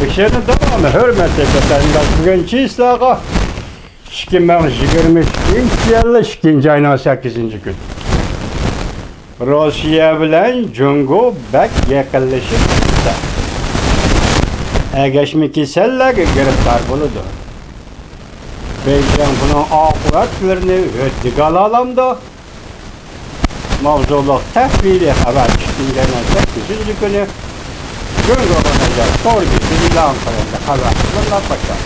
İşini devamı hürmet edildiğinden bugün Çiğslağ'a 2022 yılı 2. ayının 8. gün. Rusya bilen Cungo bek yakınlaşıp Egeşmiki sellege giriftar buludu. Beycan bunun akıbetlerini öttik alamda mavzuluk tehvili haber çıktığından 8. günü Cungo bana sordu ilan kılındı haberlerle başlar.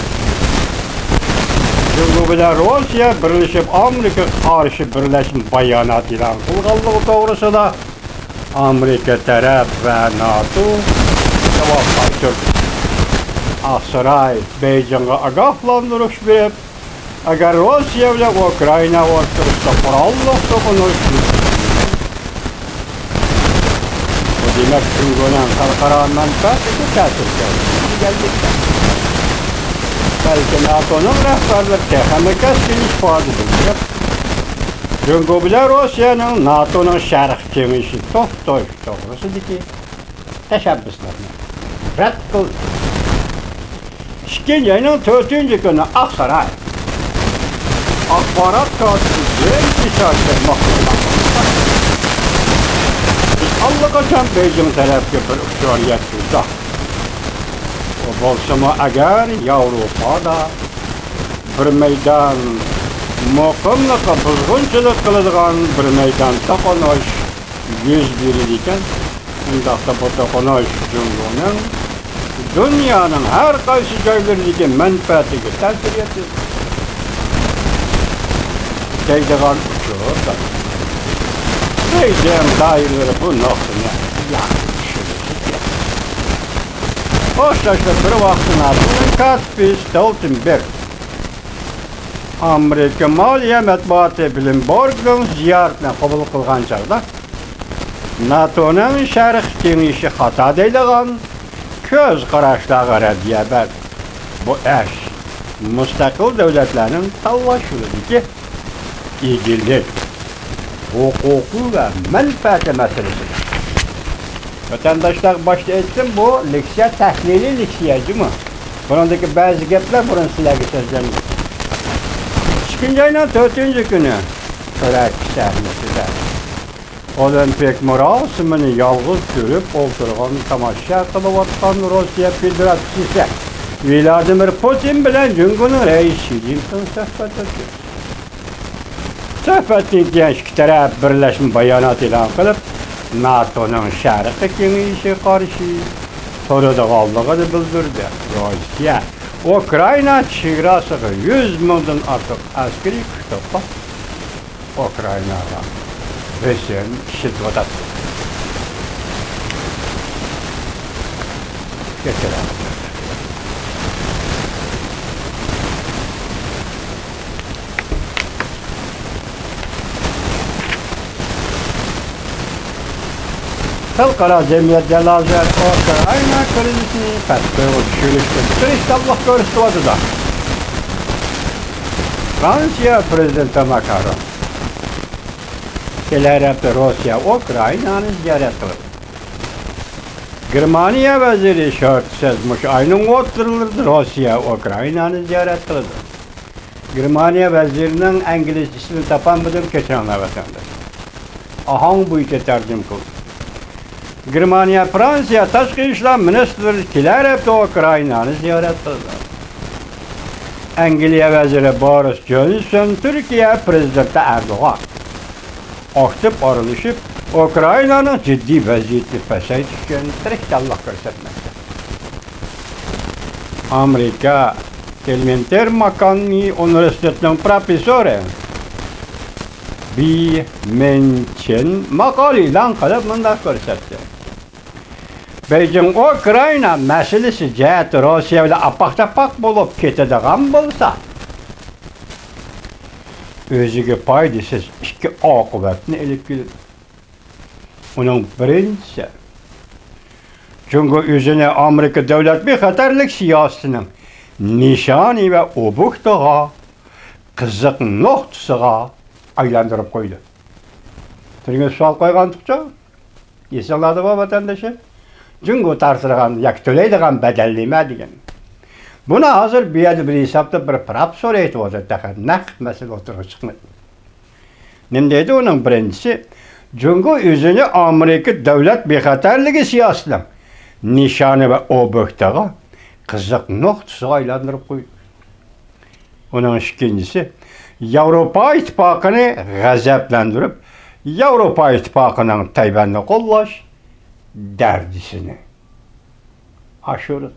Cungo bilen Rusya birleşip Amerika karşı birleşim bayanat ilan kılganlığı doğrusu da Amerika taraf ve NATO cevap kaytırdı. Aksaray, Beycan'a agahlandırış verip, eğer Rusya ile Ukrayna ortasında kurallık dokunuşu. Bu demek Cungo'nun kalkaran menfaati geldik. Belki NATO'nun rehberlik tehlikesini ifade edilir. Cungo bile Rusya'nın NATO'nun şerh kemişi doğrusu ki teşebbüslerine red kıldı. 2. ayının 4. günü Aksaray Akbarat Katili İçeride mahkumlar. Biz allakaçan Beycan tarafı bir uçariyet tutsa. O bolsama eğer Avrupa'da bir meydan muhkamlıkla buzgunçılık kılıdığan bir meydan tokunuş 101 iken indakta bu tokunuş Cungo'nun dünyanın her kaysı yerlerindeki menfaati tesir etti. Deydiğen uçuyor da. Deydiğim dairleri bu noktaya Hoşlaştık bir vaktin adının Katbi Stoltenberg. Amerika Maliye Metbuatı Bilimborg'un ziyaretine kabul kılgan çağda NATO'nun şerh kenişi hata deydiğen köz qaraşlığa rəddiyə bər. Bu əş, müstakil devletlerin tallaşırıdaki ilgili, hukuku ve menfaati meselesidir. Vatandaşlar başta ettim bu leksiya təhlili leksiyacı mı? Bunundaki bazı gepler burun silahı sözlerinde. 2. ayının 4. günü Körək səhnəsidə Olimpik murasimini yalğız görüp oturğan tamaşa kılıvatkan Rusya Federasyası Vladimir Putin bilen Cungo'nun reisi Xi Jinping söhbət ediyor. Söhbətdə diyen iki taraf birleşme bayanat ilan kılıp NATO'nun şərqi kenişi karşı soruduğallığı da bildirdi. Rusya, Ukrayna çiğrası 100 mindən artıq askeri kütüpha Ukrayna'da. Rusya'nın şiddet getiren. Halkara cemiyetler lazer Ukrayna krizini petkoyu düşürüştü. İnşallah görüştürdü da. Fransa Prezidenti Macron Kelerepte Rusya, Ukrayna'nı ziyaret kıldı. Germaniya veziri şart sezmiş ayının oturulurdu Rusya, Ukrayna'nı ziyaret kıldı. Germaniya vezirinin İngiliz ismini tapan budur geçenler vatandaş. Ahang bu işe tercüm kıldı. Germaniya, Fransa, Taşkı İşler Ministri Kelerepte Ukrayna'nı ziyaret kıldı. İngiliz veziri Boris Johnson, Türkiye Prezidenti Erdoğan aktif aralışıp Ukrayna'nın ciddi vaziyeti fesay düşkeni Allah göstermekte. Amerika Elementer Makanni Üniversitesi'nin profesörü Bi Menchen makaliyle kalıp mındak gösterdi. Beycan Ukrayna meselesi ciheti Rusya ile apaktapak bulup ketediğen bulsa özüge paydasız iki akıbetini elip gelir. Onun birincisi, çünkü özüne Amerika devlet bir xatarlık siyasetinin nişani ve obuktuğa, kızık noktasıga aylandırıp koydu. Türüne sual koygandıkça, yesanladı va vatandaşı. Cungo tartırgan, yak töleydigan bedellime degen. Buna hazır bir yerde bir hesapta bir prap soraydı oldu. Nak mesele oturup çıkmadı. Nindeydi onun birincisi, Cungo özünü Amerika devlet bexatarlığı siyasının nişanı ve oböktağı kızık noktası aylandırıp koydu. Onun ikincisi, Avrupa İttifakı'nı gazaplandırıp, Avrupa İttifakı'nın Tayvan'ı kollaş derdisini aşırı.